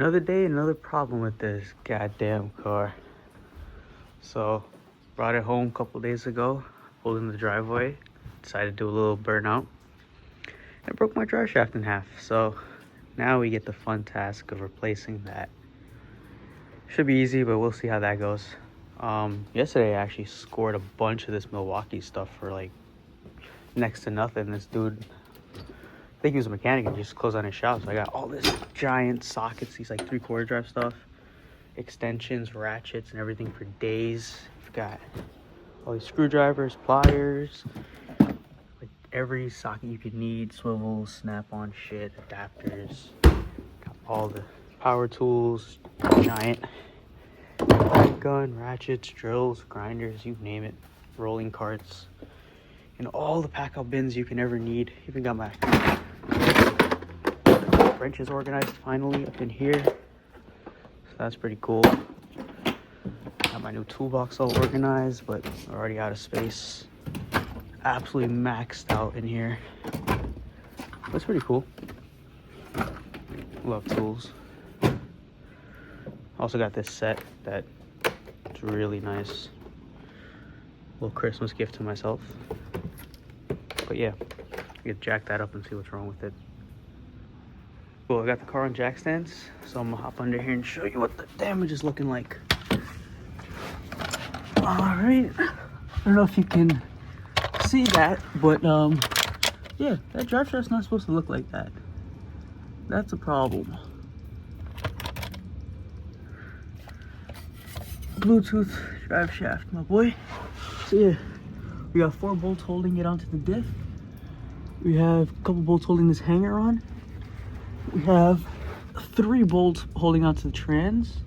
Another day, another problem with this goddamn car. So, brought it home a couple days ago, pulled in the driveway, decided to do a little burnout, and broke my drive shaft in half. So, now we get the fun task of replacing that. Should be easy, but we'll see how that goes. Yesterday I actually scored a bunch of this Milwaukee stuff for like next to nothing. This dude, I think he was a mechanic and just closed on his shop. So I got all this giant sockets, these like 3/4 drive stuff, extensions, ratchets, and everything for days. I've got all these screwdrivers, pliers, like every socket you could need, swivels, snap-on shit, adapters. Got all the power tools, giant gun, ratchets, drills, grinders, you name it, rolling carts, and all the pack-out bins you can ever need. Even got my wrenches organized finally up in here, so that's pretty cool. Got my new toolbox all organized, but already out of space. Absolutely maxed out in here. That's pretty cool. Love tools. Also got this set that it's really nice. Little Christmas gift to myself. But yeah, I could jack that up and see what's wrong with it. Cool, I got the car on jack stands, so I'm gonna hop under here and show you what the damage is looking like. Alright, I don't know if you can see that, but yeah, that drive shaft's not supposed to look like that. That's a problem. Bluetooth drive shaft, my boy. So yeah, we got 4 bolts holding it onto the diff. We have a couple bolts holding this hanger on. We have 3 bolts holding onto the trans,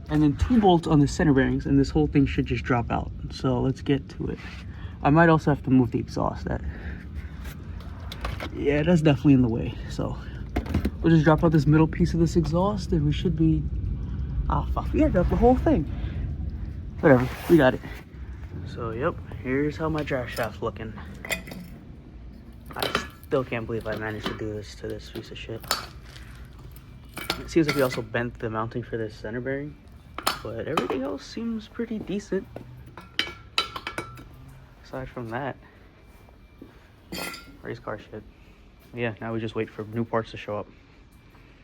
and then 2 bolts on the center bearings, and this whole thing should just drop out. So let's get to it. I might also have to move the exhaust. Yeah, that's definitely in the way. So we'll just drop out this middle piece of this exhaust, and we should be, oh fuck, we gotta drop the whole thing. Whatever, we got it. So yep, here's how my drive shaft's looking. I still can't believe I managed to do this to this piece of shit. It seems like we also bent the mounting for this center bearing, but everything else seems pretty decent. Aside from that, race car shit. Yeah, now we just wait for new parts to show up.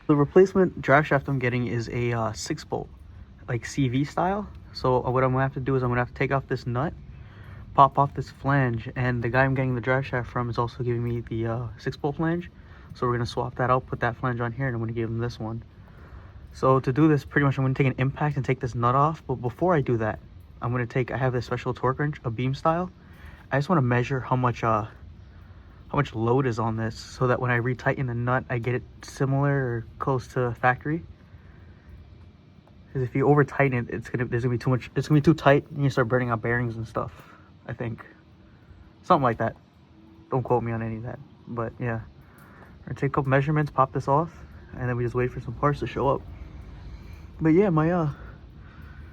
The replacement drive shaft I'm getting is a 6-bolt, like CV style. So what I'm gonna have to do is I'm gonna have to take off this nut, pop off this flange, and the guy I'm getting the drive shaft from is also giving me the 6-bolt flange. So we're gonna swap that out, put that flange on here, and I'm gonna give him this one. So to do this, pretty much I'm gonna take an impact and take this nut off. But before I do that, I'm gonna take, I have this special torque wrench, a beam style. I just wanna measure how much load is on this, so that when I retighten the nut, I get it similar or close to factory. Because if you over tighten it, there's gonna be too much. It's gonna be too tight, and you start burning out bearings and stuff. I think something like that. Don't quote me on any of that, but yeah. I'm gonna take a couple measurements, pop this off, and then we just wait for some parts to show up. But yeah, my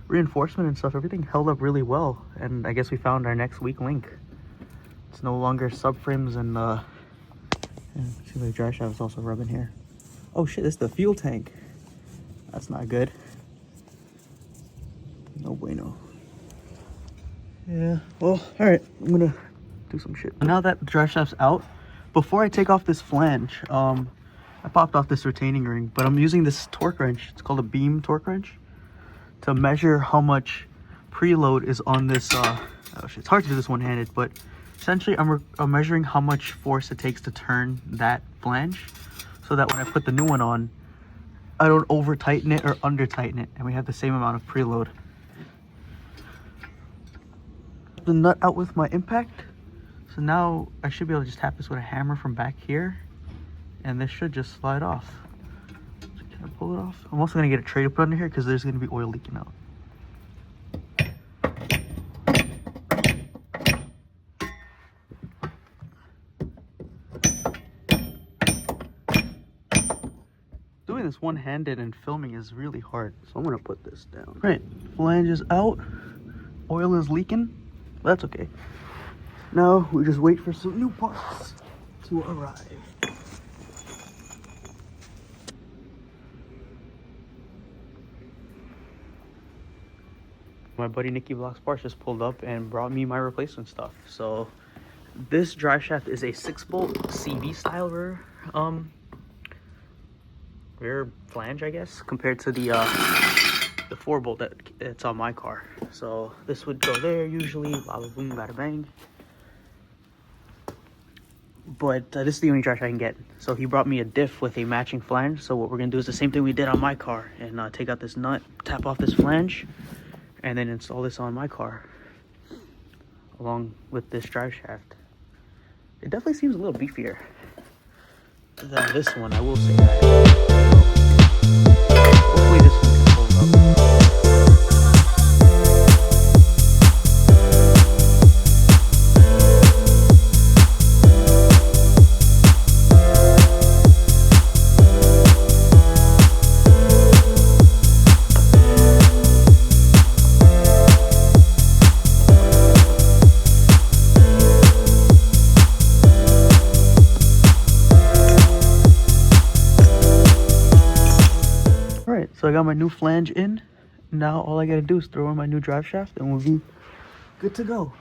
reinforcement and stuff, everything held up really well, and I guess we found our next weak link. It's no longer subframes and yeah, see the dry shaft is also rubbing here. Oh shit, this is the fuel tank. That's not good. No bueno. Yeah, well, all right, I'm gonna do some shit. Now that the drive shaft's out, before I take off this flange, I popped off this retaining ring, but I'm using this torque wrench. It's called a beam torque wrench to measure how much preload is on this. Oh shit, it's hard to do this one-handed, but essentially I'm measuring how much force it takes to turn that flange, so that when I put the new one on, I don't over tighten it or under tighten it, and we have the same amount of preload. The nut out with my impact, so now I should be able to just tap this with a hammer from back here, and this should just slide off. So can I pull it off? I'm also gonna get a tray to put under here because there's gonna be oil leaking out. Doing this one-handed and filming is really hard, so I'm gonna put this down. Right, flange is out, oil is leaking. That's okay. Now we just wait for some new parts to arrive. My buddy Nicky Parts just pulled up and brought me my replacement stuff. So this drive shaft is a 6-bolt CV style rear flange, I guess, compared to the 4-bolt that's on my car. So this would go there usually, bada boom, bada bang. But this is the only drive shaft I can get. So he brought me a diff with a matching flange. So what we're gonna do is the same thing we did on my car, and take out this nut, tap off this flange, and then install this on my car along with this drive shaft. It definitely seems a little beefier than this one, I will say that. Hopefully this one can hold up. So I got my new flange in. Now all I gotta do is throw in my new drive shaft and we'll be good to go.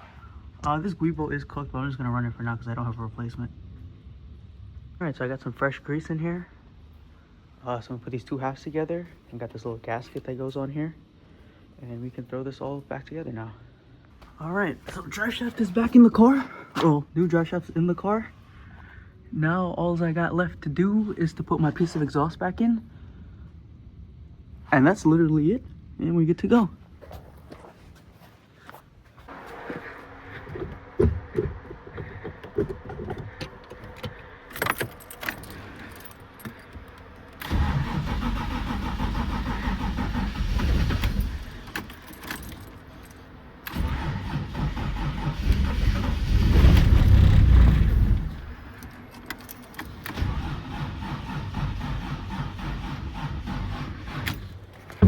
This guibo is cooked, but I'm just gonna run it for now because I don't have a replacement. Alright, so I got some fresh grease in here. So I'm gonna put these two halves together and got this little gasket that goes on here. And we can throw this all back together now. Alright, so drive shaft is back in the car. Well, new drive shaft's in the car. Now all I got left to do is to put my piece of exhaust back in. And that's literally it, and we get to go.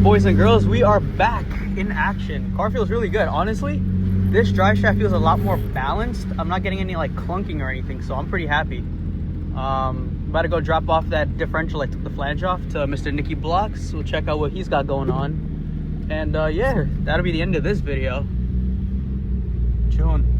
Boys and girls, we are back in action. Car feels really good. Honestly, this drive shaft feels a lot more balanced. I'm not getting any like clunking or anything, so I'm pretty happy. About to go drop off that differential I took the flange off to Mr. Nicky Blocks. We'll check out what he's got going on. And yeah, that'll be the end of this video. June.